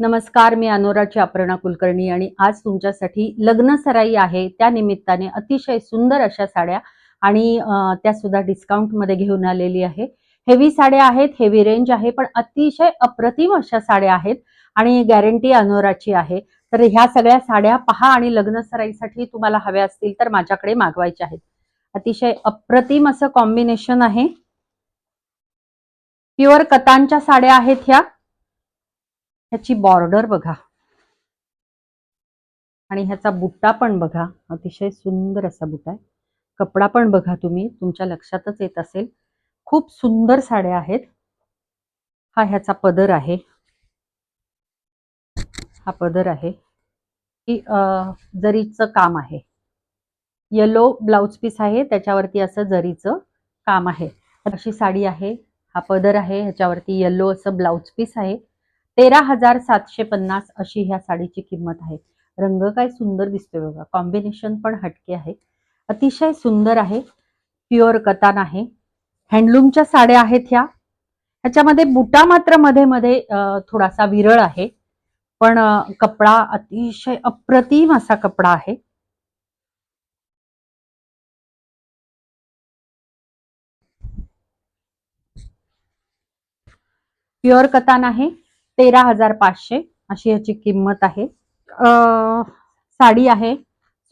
नमस्कार, मी अनोराची अपर्णा कुलकर्णी आणि आज तुमच्यासाठी लग्न सराई आहे. त्या निमित्ताने अतिशय सुंदर अशा साड्या आणि त्या सुद्धा डिस्काउंटमध्ये घेऊन आलेली आहे. हेवी साड्या आहेत, हेवी रेंज आहे, पण अतिशय अप्रतिम अशा साड्या आहेत आणि गॅरंटी अनोराची आहे. तर ह्या सगळ्या साड्या पहा आणि लग्न सराईसाठी तुम्हाला हव्या असतील तर माझ्याकडे मागवायच्या आहेत. अतिशय अप्रतिम असं कॉम्बिनेशन आहे. प्युअर कतांच्या साड्या आहेत ह्या. ह्याची बॉर्डर बघा आणि ह्याचा बुट्टा पण बघा, अतिशय सुंदर असा बुट्टा आहे. कपडा पण बघा, तुम्ही तुमच्या लक्षातच येत असेल. खूप सुंदर साड्या आहेत. हा ह्याचा पदर आहे. हा पदर आहे की जरीचं काम आहे. येलो ब्लाउज पीस आहे, त्याच्यावरती असं जरीचं काम आहे. अशी साडी आहे. हा पदर आहे, ह्याच्यावरती येलो असं ब्लाउज पीस आहे. 13,750 अशी ह्या साडीची किंमत आहे. रंग काय सुंदर दिसतोय बघा, कॉम्बिनेशन पण हटके आहे. अतिशय सुंदर आहे. प्युअर कतान आहे. हँडलूमच्या साड्या आहेत ह्या. ह्याच्यामध्ये बुटा मात्र मध्ये मध्ये थोडासा विरळ आहे, पण कपडा अतिशय अप्रतिम असा कपडा आहे. प्युअर कतान आहे. 13,500 अशी ह्याची किंमत आहे. साडी आहे.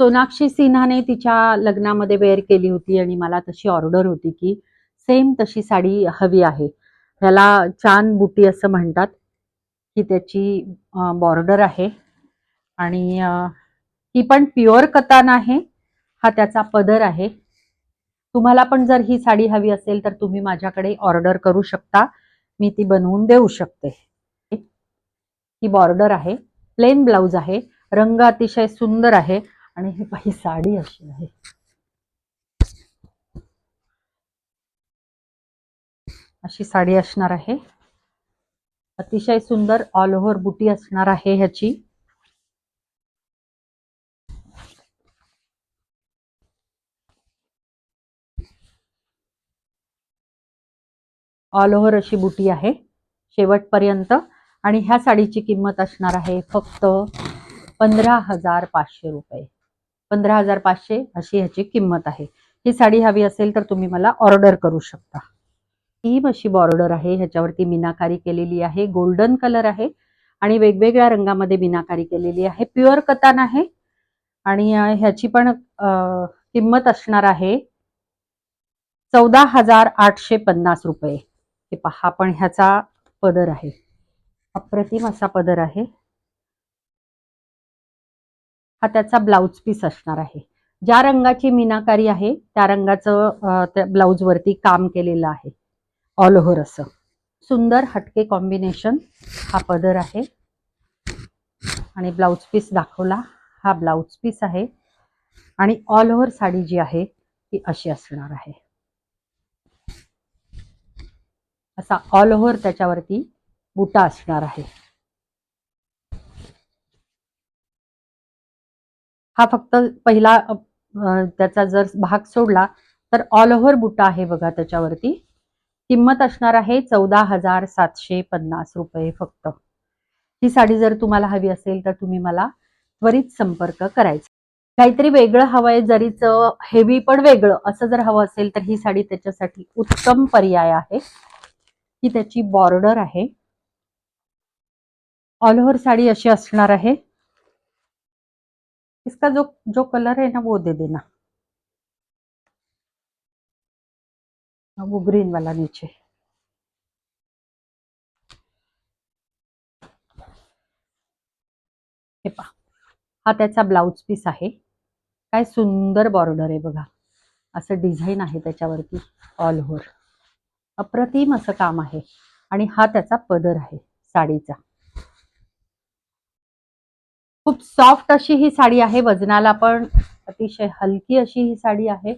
सोनाक्षी सिन्हाने तिच्या लग्नामध्ये वेअर केली होती आणि मला तशी ऑर्डर होती की सेम तशी साडी हवी आहे. ह्याला चांद बुटी असं म्हणतात, की त्याची बॉर्डर आहे आणि ही पण प्युअर कतान आहे. हा त्याचा पदर आहे. तुम्हाला पण जर ही साडी हवी असेल तर तुम्ही माझ्याकडे ऑर्डर करू शकता, मी ती बनवून देऊ शकते. ही बॉर्डर आहे. प्लेन ब्लाउज आहे. रंग अतिशय सुंदर आहे आणि ही साडी अशी आहे. अशी साडी असणार आहे. अतिशय सुंदर ऑल ओव्हर बुटी असणार आहे ह्याची. ऑल ओव्हर अशी बुटी आहे शेवटपर्यंत आणि ह्या साडीची किंमत असणार आहे फक्त 15,500 रुपये. 15,500 अशी ह्याची किंमत आहे. ही साडी हवी असेल तर तुम्ही मला ऑर्डर करू शकता. ही अशी बॉर्डर आहे, ह्याच्यावरती मीनाकारी केलेली आहे. गोल्डन कलर आहे आणि वेगवेगळ्या रंगामध्ये मीनाकारी केलेली आहे. प्युअर कतान आहे आणि ह्याची पण किंमत असणार आहे 14,850 रुपये. हे पहा, पण ह्याचा पदर आहे. अप्रतिम असा पदर आहे. हा त्याचा ब्लाउज पीस असणार आहे. ज्या रंगाची मीनाकारी आहे त्या रंगाचं त्या ब्लाउज वरती काम केलेलं आहे. ऑल ओव्हर असं सुंदर हटके कॉम्बिनेशन. हा पदर आहे आणि ब्लाउज पीस दाखवला. हा ब्लाउज पीस आहे आणि ऑल ओव्हर साडी जी आहे ती अशी असणार आहे. असा ऑल ओव्हर त्याच्यावरती बुटा असणार आहे. हा फक्त पहिला त्याचा जर भाग सोडला तर ऑल ओव्हर बुटा आहे बघा त्याच्यावरती. किंमत असणार आहे 14,750 रुपये फक्त. ही साडी जर तुम्हाला हवी असेल तर तुम्ही मला त्वरित संपर्क करायचा. काहीतरी वेगळं हवंय, जरीचं हेवी पण वेगळं असं जर हवं असेल तर ही साडी त्याच्यासाठी उत्तम पर्याय आहे. ही त्याची बॉर्डर आहे. ऑल ओव्हर साडी अशी असणार आहे. इसका जो जो कलर है ना वो दे देना, वो ग्रीन वाला नीचे. हे पहा, हा त्याचा ब्लाउज पीस आहे. काय सुंदर बॉर्डर आहे बघा. असं डिझाईन आहे त्याच्यावरती ऑल ओव्हर. अप्रतिम असं काम आहे आणि हा त्याचा पदर आहे साडीचा. खूप सॉफ्ट अशी ही साडी आहे. वजनाला पण अतिशय हलकी अशी ही साडी आहे.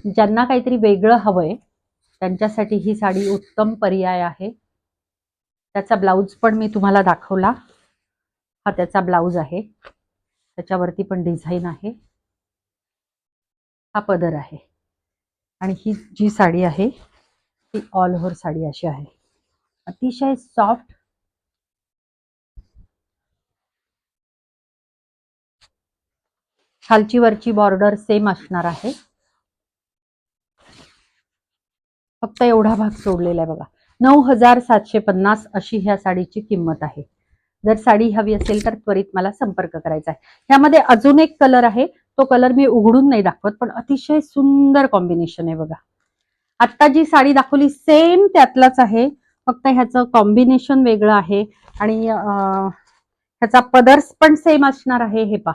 ज्यांना काहीतरी वेगळं हवंय त्यांच्यासाठी ही साडी उत्तम पर्याय आहे. त्याचा ब्लाउज पण मी तुम्हाला दाखवला. हा त्याचा ब्लाउज आहे. त्याच्यावरती पण डिझाईन आहे. हा पदर आहे आणि ही जी साडी आहे ती ऑल ओव्हर साडी अशी आहे. अतिशय सॉफ्ट, खालची वरची बॉर्डर सेम असणार आहे. फक्त एवढा भाग सोडलेला आहे बघा. 9,750 अशी ह्या साडीची किंमत आहे. जर साडी हवी असेल तर त्वरित मला संपर्क करायचा आहे. ह्यामध्ये अजून एक कलर आहे, तो कलर मी उघडून नाही दाखवत, पण अतिशय सुंदर कॉम्बिनेशन आहे बघा. आता जी साडी दाखवली सेम त्यातलाच आहे, फक्त ह्याचं कॉम्बिनेशन वेगळं आहे. आणि ह्याचा पदर्स पण सेम असणार आहे. हे पहा,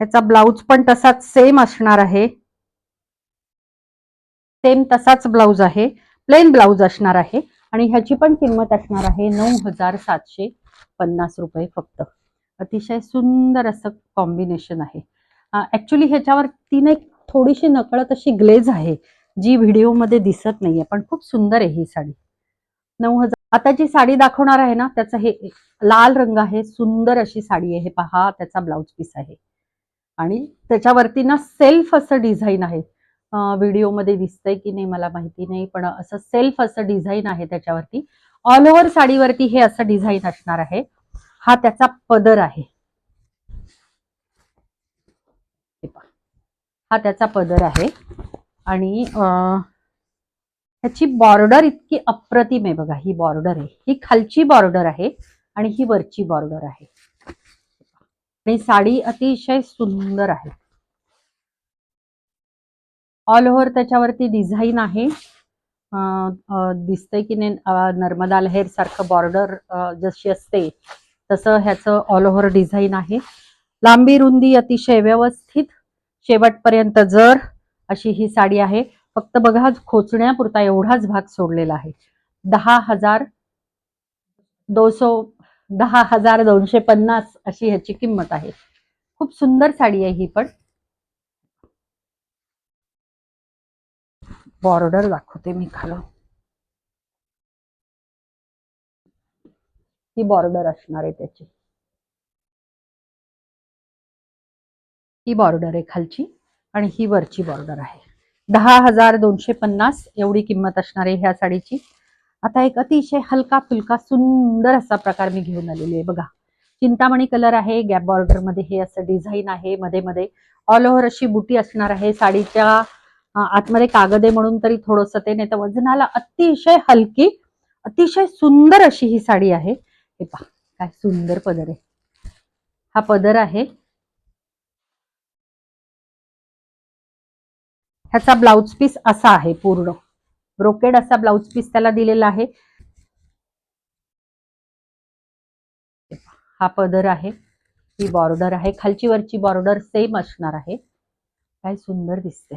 ह्याचा ब्लाउज पण तसाच सेम असणार आहे. सेम तसाच ब्लाउज आहे, प्लेन ब्लाउज असणार आहे. आणि ह्याची पण किंमत असणार आहे 9,750 रुपये फक्त. अतिशय सुंदर असं कॉम्बिनेशन आहे. ऍक्च्युली ह्याच्यावर तीन एक थोडीशी नकळत अशी ग्लेज आहे, जी व्हिडिओमध्ये दिसत नाहीये, पण खूप सुंदर आहे ही साडी. 9,000. आता जी साडी दाखवणार आहे ना, त्याचा हे लाल रंग आहे, सुंदर अशी साडी आहे. हे पहा, त्याचा ब्लाउज पीस आहे आणि त्याच्यावरती ना सेल्फ असं डिझाईन आहे. व्हिडिओमध्ये दिसतंय की नाही मला माहिती नाही, पण असं सेल्फ असं डिझाईन आहे त्याच्यावरती. ऑल ओव्हर साडीवरती हे असं डिझाईन असणार आहे. हा त्याचा पदर आहे. हा त्याचा पदर आहे आणि ह्याची बॉर्डर इतकी अप्रतिम आहे बघा. ही बॉर्डर आहे, ही खालची बॉर्डर आहे आणि ही वरची बॉर्डर आहे. आणि साडी अतिशय सुंदर आहे. ऑल ओव्हर त्याच्यावरती डिझाईन आहे. दिसतंय की नाही, नर्मदा लहेर सारखं बॉर्डर जशी असते तसं ह्याचं ऑल ओव्हर डिझाईन आहे. लांबी रुंदी अतिशय व्यवस्थित, शेवटपर्यंत जर अशी ही साडी आहे. फक्त बघा, खोचण्यापुरता एवढाच भाग सोडलेला आहे. 10,250 अशी ह्याची किंमत आहे. खूप सुंदर साडी आहे ही पण. बॉर्डर दाखवते मी खालून. ही बॉर्डर असणार आहे त्याची. ही बॉर्डर आहे खालची आणि ही वरची बॉर्डर आहे. 10,250 एवढी किंमत असणार आहे ह्या साडीची. आता एक अतिशय हलका फुलका सुंदर असा प्रकार मी घेऊन आलेली आहे बघा. चिंतामणी कलर आहे, गॅप बॉर्डर मध्ये हे असं डिझाईन आहे. मध्ये मध्ये ऑल ओव्हर अशी बुटी असणार आहे. साडीच्या आतमध्ये कागद आहे म्हणून तरी थोडंसं ते, नाही तर वजनाला अतिशय हलकी, अतिशय सुंदर अशी ही साडी आहे. हे पहा, काय सुंदर पदर आहे. हा पदर आहे. ह्याचा ब्लाउज पीस असा आहे, पूर्ण ब्रोकेड असा ब्लाउज पीस त्याला दिलेला आहे. हा पदर आहे, ही बॉर्डर आहे, खालची वरची बॉर्डर सेम असणार आहे. काय सुंदर दिसते.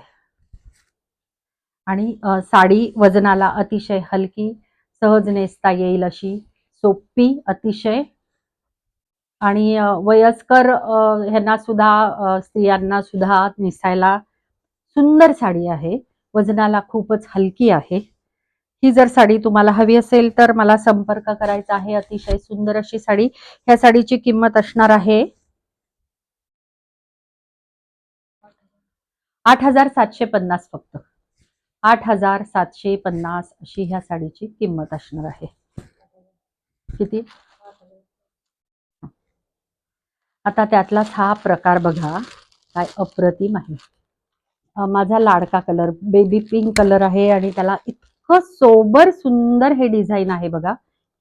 आणि साडी वजनाला अतिशय हलकी, सहज नेसता येईल अशी, सोपी अतिशय. आणि वयस्कर ह्यांना सुद्धा, स्त्रियांना सुद्धा नेसायला सुंदर साडी आहे. वजनाला खूपच हलकी आहे. ही जर साडी तुम्हाला हवी असेल तर मला संपर्क करायचा आहे. अतिशय सुंदर अशी साडी. ह्या साडीची किंमत असणार आहे 8,750 फक्त. 8,750 अशी ह्या साडीची किंमत असणार आहे. किती? आता त्यातलाच हा प्रकार बघा, काय अप्रतिम आहे. माझा लाडका कलर बेबी पिंक कलर आहे आणि त्याला इतकं सोबर सुंदर हे डिझाईन आहे बघा.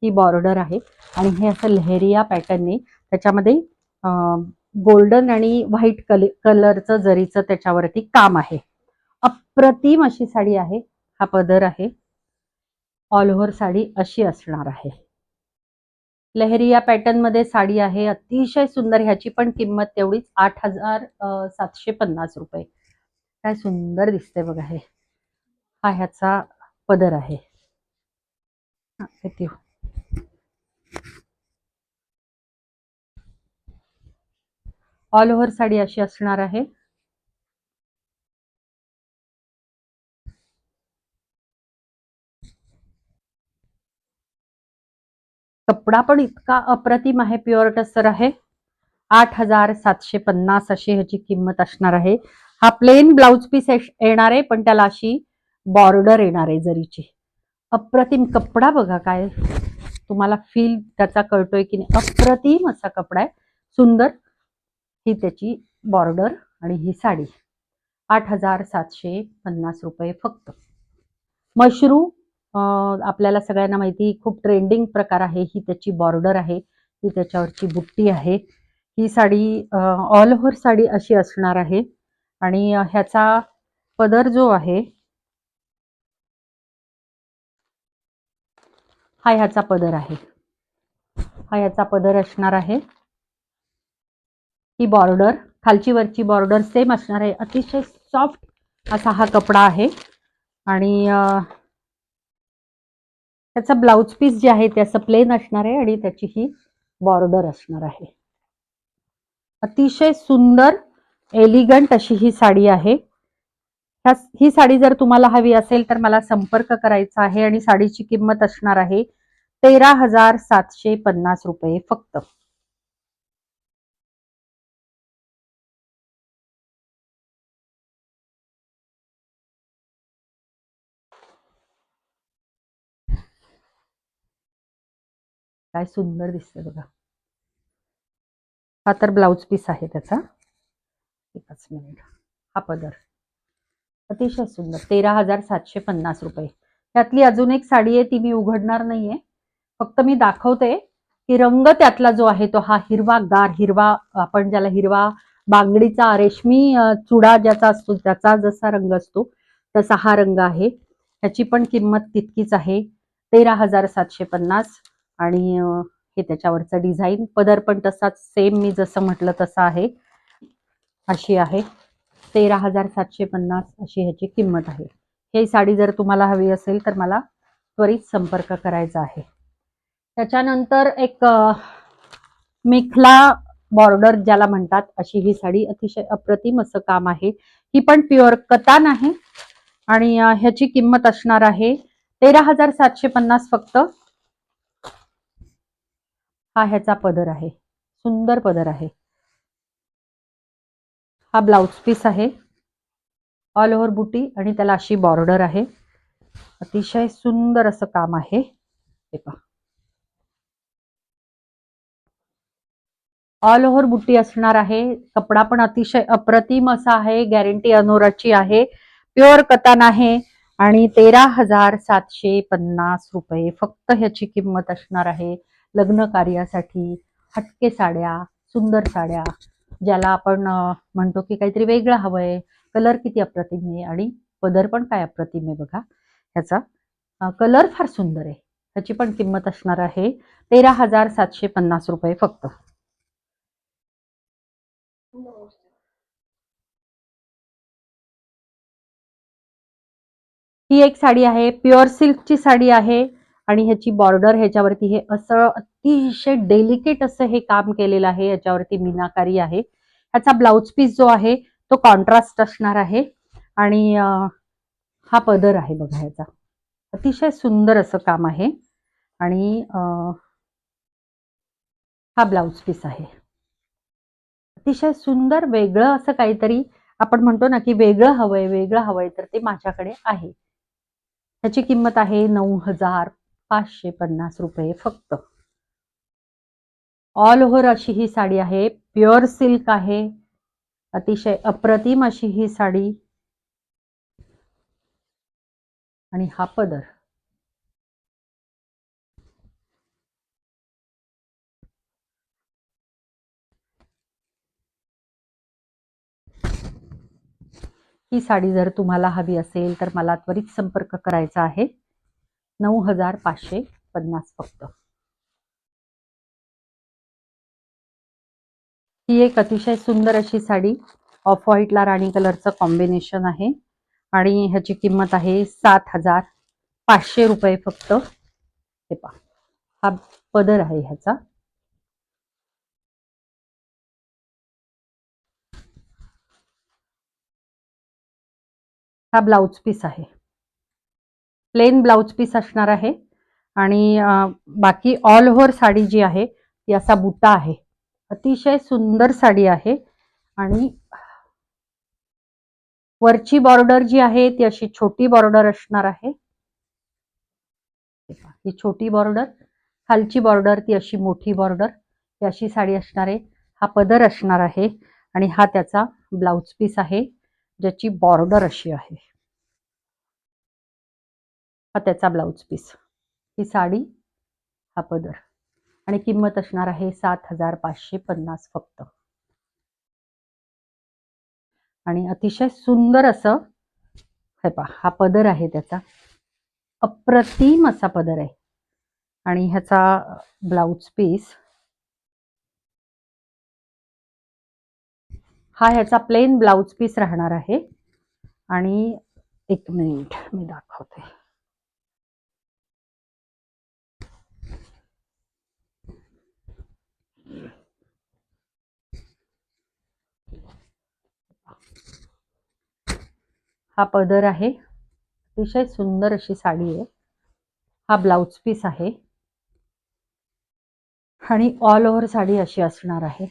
ही बॉर्डर आहे आणि हे असं लहेरिया पॅटर्नने त्याच्यामध्ये गोल्डन आणि व्हाईट कलरचं जरीचं त्याच्यावरती काम आहे. अप्रतिम अशी साडी आहे. हा पदर आहे. ऑल ओव्हर साडी अशी असणार आहे. लहेरिया पॅटर्न मध्ये साडी आहे, अतिशय सुंदर. ह्याची पण किंमत तेवढीच 8,750 रुपये. काय सुंदर दिसते बघा हे. हा ह्याचा पदर आहे. ऑल ओव्हर साडी अशी असणार आहे. कपडा पण इतका अप्रतिम आहे, प्युअर टसर आहे. 8,750 अशी ह्याची किंमत असणार आहे. हा प्लेन ब्लाउज पीस येणार आहे, पण त्याला अशी बॉर्डर येणार आहे जरीची. अप्रतिम कपडा बघा काय, तुम्हाला फील त्याचा कळतोय की नाही, अप्रतिम असा कपडा आहे, सुंदर. ही त्याची बॉर्डर आणि ही साडी 8,750 रुपये फक्त. मशरू आपल्याला सगळ्यांना माहिती, खूप ट्रेंडिंग प्रकार आहे. ही त्याची बॉर्डर आहे, ही त्याच्यावरची बुट्टी आहे. ही साडी ऑल ओव्हर साडी अशी असणार आहे आणि ह्याचा पदर जो आहे हा ह्याचा पदर आहे, हा ह्याचा पदर असणार आहे. ही बॉर्डर खालची वरची बॉर्डर सेम असणार आहे. अतिशय सॉफ्ट असा हा कपडा आहे आणि त्याचा ब्लाउज पीस जे आहे ते असं प्लेन असणार आहे आणि त्याची ही बॉर्डर असणार आहे. अतिशय सुंदर एलिगंट अशी ही साडी आहे. ही साडी जर तुम्हाला हवी असेल तर मला संपर्क करायचा आहे आणि साडीची किंमत असणार आहे 13,750 रुपये फक्त. काय सुंदर दिसते बघा. हा तर ब्लाउज पीस आहे त्याचा. एकच मिनिट. हा पदर अतिशय सुंदर 13,750 रुपये. त्यातली अजून एक साडी आहे, ती मी उघडणार नाहीये, फक्त मी दाखवते की रंग त्यातला जो आहे तो हा हिरवा गार, हिरवा आपण ज्याला हिरवा बांगडीचा रेशमी चुडा ज्याचा असतो त्याचा जसा रंग असतो तसा हा रंग आहे. त्याची पण किंमत तितकीच आहे 13,750. आणि हे त्याच्यावरचं डिझाईन, पदर पण तसाच सेम मी जसं म्हटलं तसं आहे, अशी आहे. 13,750 अशी ह्याची किंमत आहे. ही साडी जर तुम्हाला हवी असेल तर मला त्वरित संपर्क करायचा आहे. त्याच्यानंतर एक मेखला बॉर्डर ज्याला म्हणतात अशी ही साडी, अतिशय अप्रतिम असं काम आहे. ही पण प्युअर कतान आहे आणि ह्याची किंमत असणार आहे 13,750 फक्त. हा ह्याचा पदर आहे, सुंदर पदर आहे. हा ब्लाउज पीस आहे, ऑल ओव्हर बुटी आणि त्याला अशी बॉर्डर आहे. अतिशय सुंदर असं काम आहे. ऑल ओव्हर बुट्टी असणार आहे. कपडा पण अतिशय अप्रतिम असा आहे, गॅरंटी अनोराची आहे, प्युअर कतान आहे आणि 13,750 रुपये फक्त ह्याची किंमत असणार आहे. लग्न कार्यासाठी हटके साड्या, सुंदर साड्या, ज्याला आपण म्हणतो की काहीतरी वेगळं हवंय, कलर किती अप्रतिम आहे आणि पदर पण काय अप्रतिम आहे बघा. ह्याचा कलर फार सुंदर आहे. ह्याची पण किंमत असणार आहे 13,750 रुपये फक्त. ही एक साडी आहे, प्युअर सिल्कची साडी आहे आणि ह्याची बॉर्डर ह्याच्यावरती हे असं अतिशय डेलिकेट असं हे काम केलेलं आहे. याच्यावरती मीनाकारी आहे. ह्याचा ब्लाउज पीस जो आहे तो कॉन्ट्रास्ट असणार आहे आणि हा पदर आहे बघा ह्याचा. अतिशय सुंदर असं काम आहे आणि हा ब्लाउज पीस आहे. अतिशय सुंदर वेगळं असं काहीतरी आपण म्हणतो ना की वेगळं हवंय, वेगळं हवंय, तर ते माझ्याकडे आहे. त्याची किंमत आहे 9,550 रुपये फक्त. ऑल ओव्हर अशी ही साडी आहे, प्युअर सिल्क आहे, अतिशय अप्रतिम अशी ही साडी आणि हा पदर. ही साडी जर तुम्हाला हवी असेल तर मला त्वरित संपर्क करायचा आहे. 9,550 फक्त. ही एक अतिशय सुंदर अशी साडी, ऑफ व्हाईटला राणी कलरचं कॉम्बिनेशन आहे आणि ह्याची किंमत आहे 7,500 रुपये फक्त. हे पहा, हा पदर आहे ह्याचा. हा ब्लाउज पीस आहे, प्लेन ब्लाउज पीस असणार आहे आणि बाकी ऑल ओव्हर साडी जी आहे ती असा बुट्टा आहे. अतिशय सुंदर साडी आहे आणि वरची बॉर्डर जी आहे ती अशी छोटी बॉर्डर असणार आहे ही छोटी बॉर्डर, खालची बॉर्डर ती अशी मोठी बॉर्डर, ही अशी साडी असणार आहे. हा पदर असणार आहे आणि हा त्याचा ब्लाउज पीस आहे ज्याची बॉर्डर अशी आहे. हा त्याचा ब्लाउज पीस, ही साडी, हा पदर आणि किंमत असणार आहे 7,550 फक्त. आणि अतिशय सुंदर असं हे पहा, हा पदर आहे त्याचा, अप्रतिम असा पदर आहे आणि ह्याचा ब्लाउज पीस हा ह्याचा प्लेन ब्लाउज पीस राहणार आहे. आणि एक मिनिट मी दाखवते. हा पदर आहे, अतिशय सुंदर अशी साडी आहे. हा ब्लाउज पीस आहे आणि ऑल ओव्हर साडी अशी असणार आहे.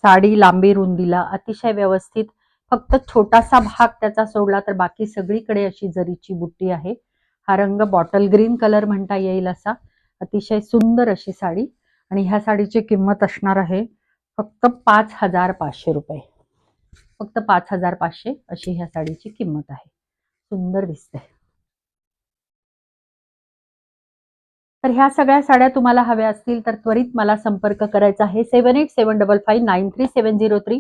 साडी लांबी रुंदीला अतिशय व्यवस्थित, फक्त छोटासा भाग त्याचा सोडला तर बाकी सगळीकडे अशी जरीची बुट्टी आहे. हा रंग बॉटल ग्रीन कलर म्हणता येईल असा, अतिशय सुंदर अशी साडी. आणि ह्या साडीची किंमत असणार आहे फक्त 5,500 रुपये. फक्त 5,500 अशी ह्या साडीची किंमत आहे. सुंदर दिसते. तर ह्या सगळ्या साड्या तुम्हाला हव्या असतील तर त्वरित मला संपर्क करायचा आहे. 7875559373.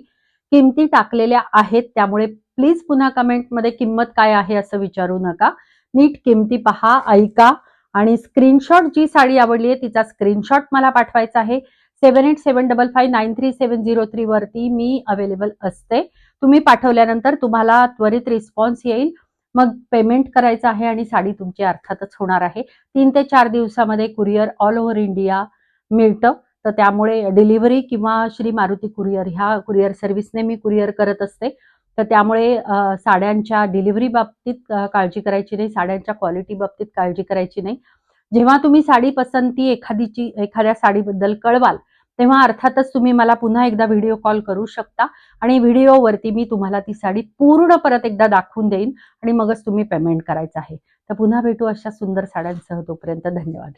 किमती टाकलेल्या आहेत, त्यामुळे प्लीज पुन्हा कमेंटमध्ये किंमत काय आहे असं विचारू नका. नीट किमती पहा, ऐका आणि स्क्रीनशॉट, जी साडी आवडली आहे तिचा स्क्रीनशॉट मला पाठवायचा आहे. 7875559373 वरती मी अवेलेबल असते. तुम्ही पाठवल्यानंतर तुम्हाला त्वरित रिस्पॉन्स येईल. मग पेमेंट करायचं आहे आणि साडी तुमची अर्थातच होणार आहे. 3 ते 4 दिवसामध्ये कुरिअर ऑल ओव्हर इंडिया मिळतं. तर त्यामुळे डिलिव्हरी किंवा श्री मारुती कुरिअर ह्या कुरिअर सर्व्हिसने मी कुरिअर करत असते. तर त्यामुळे साड्यांच्या डिलिव्हरी बाबतीत काळजी करायची नाही, साड्यांच्या क्वालिटी बाबतीत काळजी करायची नाही. जेव्हा तुम्ही साडी पसंती एखाद्या साडीबद्दल कळवाल, तेव्हा अर्थातच तुम्ही मला पुन्हा एकदा व्हिडिओ कॉल करू शकता आणि व्हिडिओवरती मी तुम्हाला ती साडी पूर्ण परत एकदा दाखवून देईन आणि मगच तुम्ही पेमेंट करायचं आहे. तर पुन्हा भेटू अशा सुंदर साड्यांसह. तोपर्यंत धन्यवाद.